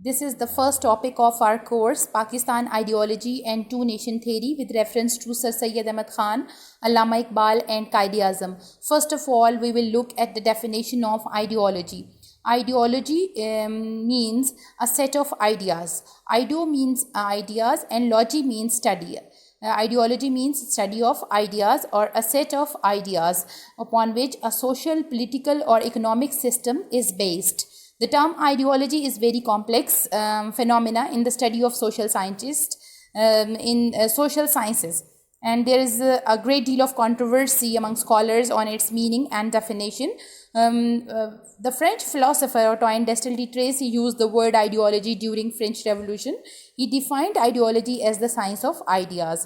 This is the first topic of our course, Pakistan Ideology and Two-Nation Theory, with reference to Sir Syed Ahmad Khan, Allama Iqbal and Quaid-e-Azam. First of all, we will look at the definition of ideology. Ideology means a set of ideas. Ideo means ideas and logy means study. Ideology means study of ideas or a set of ideas upon which a social, political or economic system is based. The term ideology is very complex phenomena in the study of social scientists in social sciences, and there is a great deal of controversy among scholars on its meaning and definition. The French philosopher Antoine Destilly-Tracy used the word ideology during French Revolution. He defined ideology as the science of ideas.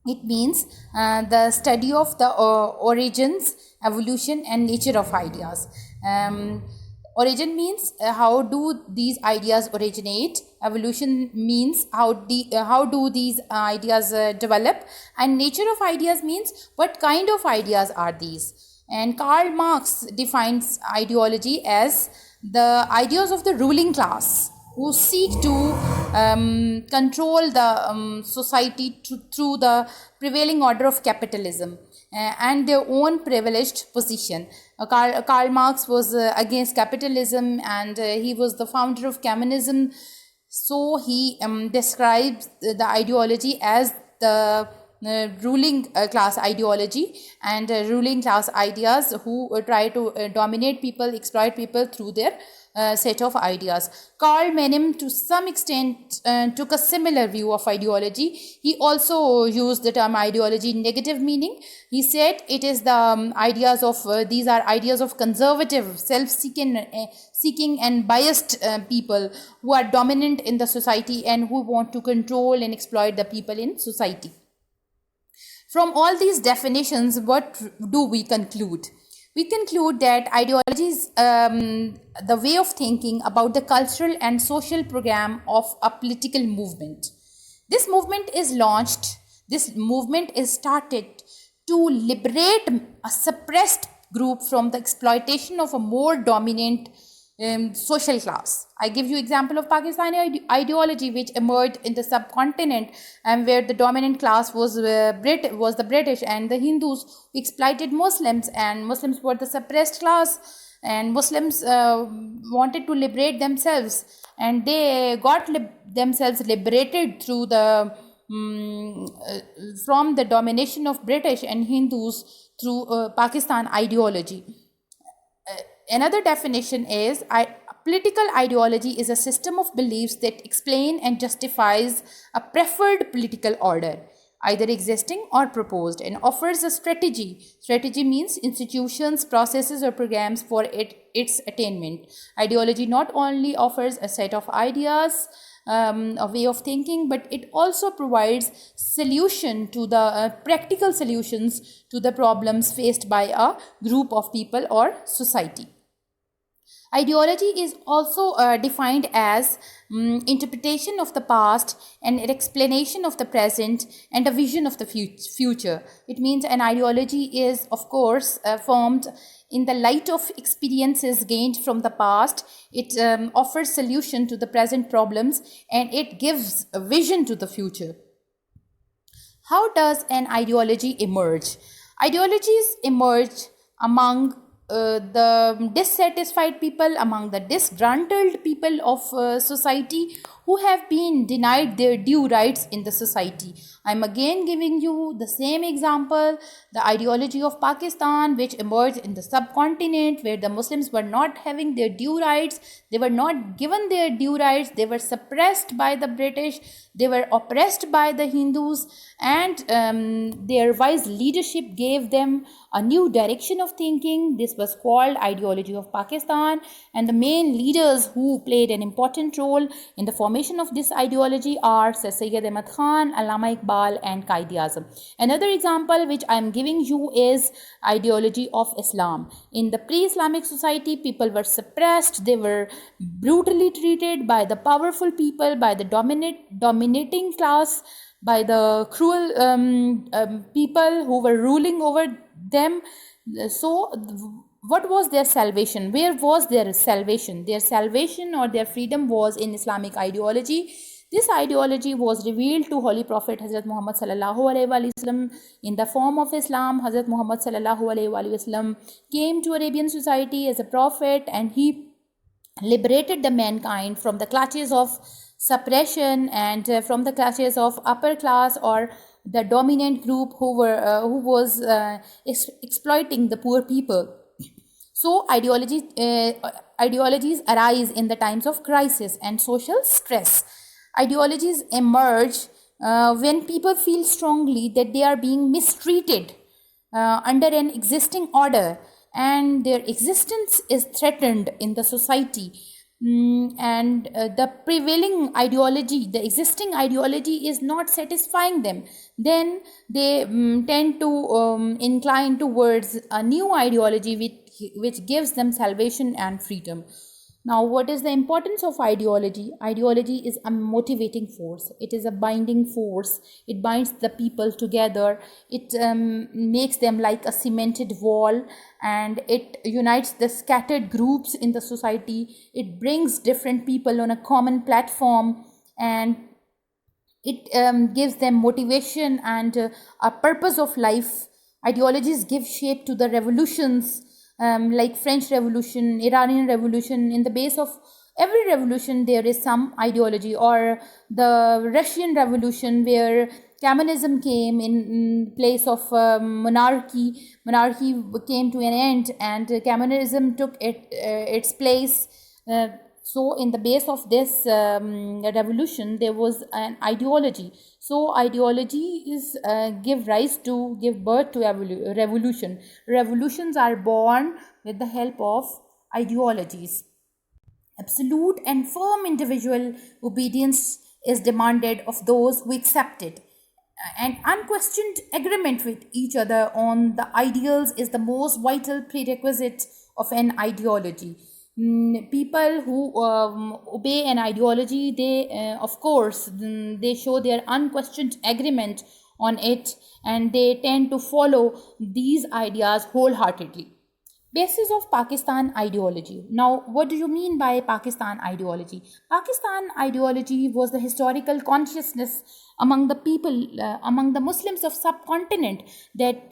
It means the study of the origins, evolution and nature of ideas. Origin means how do these ideas originate. Evolution means how do these ideas develop, and nature of ideas means what kind of ideas are these. And Karl Marx defines ideology as the ideas of the ruling class who seek to control the society through the prevailing order of capitalism and their own privileged position. Karl Marx was against capitalism, and he was the founder of communism. So he describes the ideology as the ruling class ideology and ruling class ideas who try to dominate people, exploit people through their set of ideas. Karl Menem, to some extent, took a similar view of ideology. He also used the term ideology in negative meaning. He said it is the ideas of these are ideas of conservative, self-seeking and biased people who are dominant in the society and who want to control and exploit the people in society. From all these definitions, what do we conclude? We conclude that ideology is the way of thinking about the cultural and social program of a political movement. This movement is launched, this movement is started to liberate a suppressed group from the exploitation of a more dominant social class. I give you example of Pakistani ideology, which emerged in the subcontinent, and where the dominant class was the British, and the Hindus who exploited Muslims, and Muslims were the suppressed class, and Muslims wanted to liberate themselves, and they got themselves liberated through the from the domination of British and Hindus through Pakistan ideology. Another definition is political ideology is a system of beliefs that explain and justifies a preferred political order, either existing or proposed, and offers a strategy. Strategy means institutions, processes or programs for its attainment. Ideology not only offers a set of ideas, a way of thinking, but it also provides solution to the practical solutions to the problems faced by a group of people or society. Ideology is also defined as interpretation of the past and an explanation of the present and a vision of the future. It means an ideology is, of course, formed in the light of experiences gained from the past. It offers solution to the present problems, and it gives a vision to the future. How does an ideology emerge? Ideologies emerge among the dissatisfied people, among the disgruntled people of society who have been denied their due rights in the society. I'm again giving you the same example, the ideology of Pakistan, which emerged in the subcontinent, where the Muslims were not having their due rights, they were not given their due rights, they were suppressed by the British, they were oppressed by the Hindus, and their wise leadership gave them a new direction of thinking. This was called ideology of Pakistan, and the main leaders who played an important role in the formation of this ideology are Sir Syed Ahmad Khan, Allama Iqbal and Quaid-e-Azam. Another example which I am giving you is ideology of Islam. In the pre-Islamic society, people were suppressed, they were brutally treated by the powerful people, by the dominating class, by the cruel people who were ruling over them. So what was their salvation? Where was their salvation? Their salvation or their freedom was in Islamic ideology. This ideology was revealed to Holy Prophet Hazrat Muhammad sallallahu alaihi wasallam in the form of Islam. Hazrat Muhammad sallallahu alaihi wasallam came to Arabian society as a prophet, and he liberated the mankind from the clutches of suppression and from the clutches of upper class or the dominant group who was exploiting the poor people. So ideologies arise in the times of crisis and social stress. Ideologies emerge when people feel strongly that they are being mistreated under an existing order, and their existence is threatened in the society. And the prevailing ideology, the existing ideology, is not satisfying them. Then they tend to incline towards a new ideology which gives them salvation and freedom. Now, what is the importance of ideology? Ideology is a motivating force. It is a binding force. It binds the people together. It makes them like a cemented wall, and it unites the scattered groups in the society. It brings different people on a common platform, and it gives them motivation and a purpose of life. Ideologies give shape to the revolutions, like French Revolution, Iranian Revolution. In the base of every revolution, there is some ideology, or the Russian Revolution, where communism came in place of monarchy. Monarchy came to an end, and communism took its place. So in the base of this revolution, there was an ideology. So ideology is give birth to revolution. Revolutions are born with the help of ideologies. Absolute and firm individual obedience is demanded of those who accept it. And unquestioned agreement with each other on the ideals is the most vital prerequisite of an ideology. People who obey an ideology, they of course they show their unquestioned agreement on it, and they tend to follow these ideas wholeheartedly. Basis of Pakistan ideology. Now, what do you mean by Pakistan ideology? Pakistan ideology was the historical consciousness among the people, among the Muslims of subcontinent, that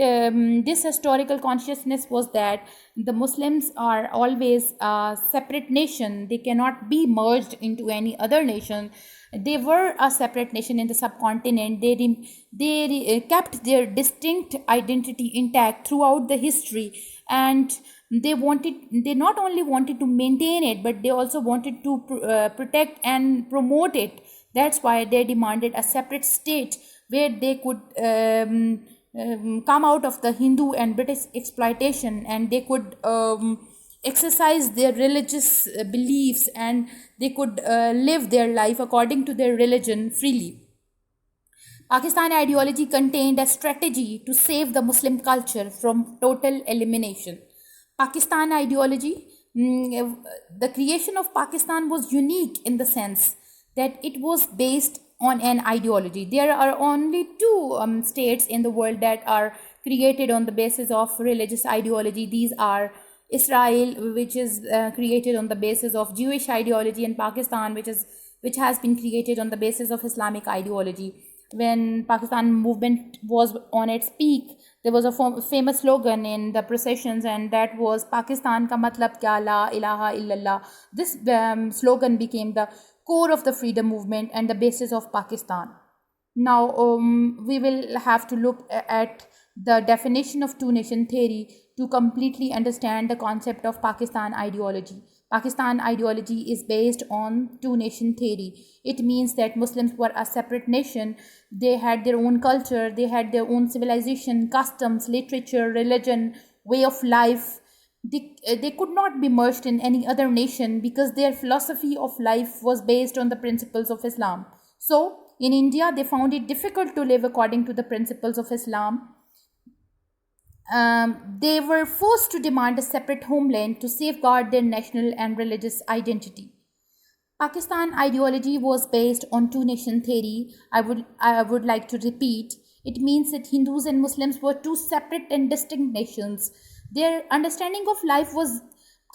this historical consciousness was that the Muslims are always a separate nation. They cannot be merged into any other nation. They were a separate nation in the subcontinent. They kept their distinct identity intact throughout the history, and they not only wanted to maintain it, but they also wanted to protect and promote it. That's why they demanded a separate state where they could come out of the Hindu and British exploitation, and they could exercise their religious beliefs, and they could live their life according to their religion freely. Pakistan ideology contained a strategy to save the Muslim culture from total elimination. Pakistan ideology, the creation of Pakistan was unique in the sense that it was based on an ideology. There are only two states in the world that are created on the basis of religious ideology. These are Israel, which is created on the basis of Jewish ideology, and Pakistan, which has been created on the basis of Islamic ideology. When Pakistan movement was on its peak, there was a famous slogan in the processions, and that was Pakistan ka matlab kya, la ilaha illallah. This slogan became the core of the freedom movement and the basis of Pakistan. Now we will have to look at the definition of two-nation theory to completely understand the concept of Pakistan ideology. Pakistan ideology is based on two-nation theory. It means that Muslims were a separate nation. They had their own culture, they had their own civilization, customs, literature, religion, way of life. They could not be merged in any other nation because their philosophy of life was based on the principles of Islam. So, in India, they found it difficult to live according to the principles of Islam. They were forced to demand a separate homeland to safeguard their national and religious identity. Pakistan ideology was based on two-nation theory. I would like to repeat. It means that Hindus and Muslims were two separate and distinct nations. Their understanding of life was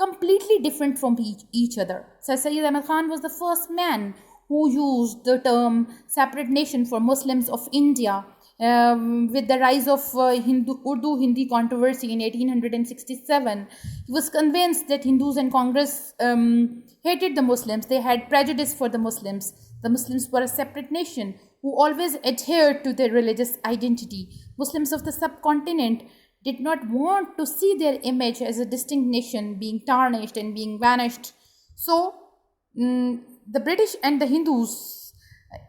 completely different from each other. Sir Syed Ahmad Khan was the first man who used the term separate nation for Muslims of India. With the rise of Urdu-Hindi controversy in 1867, he was convinced that Hindus and Congress hated the Muslims. They had prejudice for the Muslims. The Muslims were a separate nation who always adhered to their religious identity. Muslims of the subcontinent did not want to see their image as a distinct nation being tarnished and being vanished. So, the British and the Hindus,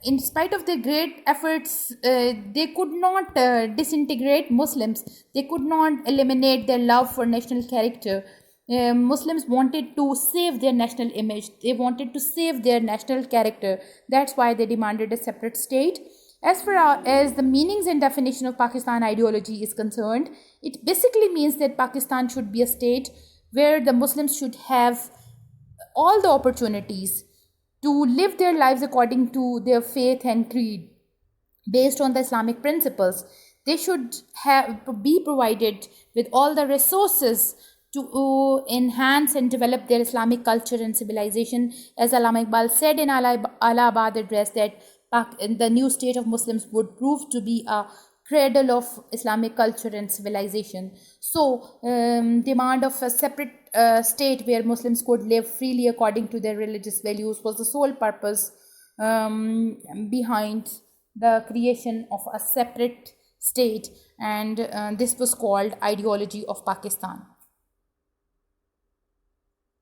in spite of their great efforts, they could not disintegrate Muslims. They could not eliminate their love for national character. Muslims wanted to save their national image. They wanted to save their national character. That's why they demanded a separate state. As far as the meanings and definition of Pakistan ideology is concerned, it basically means that Pakistan should be a state where the Muslims should have all the opportunities to live their lives according to their faith and creed based on the Islamic principles. They should be provided with all the resources to enhance and develop their Islamic culture and civilization. As Allama Iqbal said in Allahabad address, that the new state of Muslims would prove to be a cradle of Islamic culture and civilization. So, demand of a separate state where Muslims could live freely according to their religious values was the sole purpose behind the creation of a separate state, and this was called ideology of Pakistan.